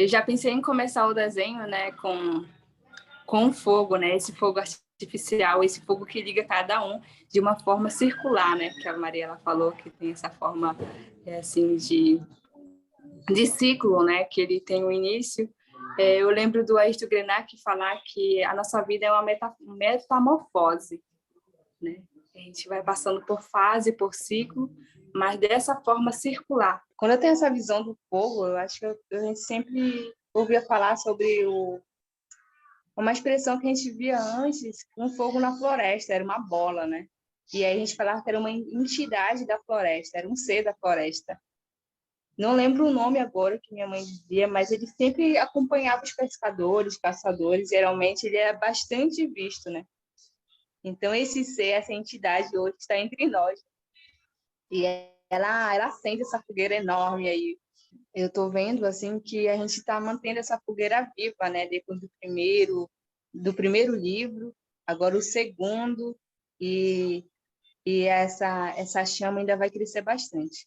Eu já pensei em começar o desenho, né, com fogo, né, esse fogo artificial, esse fogo que liga cada um de uma forma circular, né, porque a Mariela falou que tem essa forma, assim, de ciclo, né, que ele tem um início. Eu lembro do Ayrton Krenak falar que a nossa vida é uma metamorfose, né? A gente vai passando por fase, por ciclo, mas dessa forma circular. Quando eu tenho essa visão do fogo, eu acho que a gente sempre ouvia falar sobre uma expressão que a gente via antes, um fogo na floresta, era uma bola, né? E aí a gente falava que era uma entidade da floresta, era um ser da floresta. Não lembro o nome agora que minha mãe dizia, mas ele sempre acompanhava os pescadores, caçadores, geralmente ele era bastante visto, né? Então esse ser, essa entidade hoje está entre nós. E ela acende essa fogueira enorme aí. Eu estou vendo assim que a gente está mantendo essa fogueira viva, né? Depois do primeiro livro, agora o segundo, e essa chama ainda vai crescer bastante.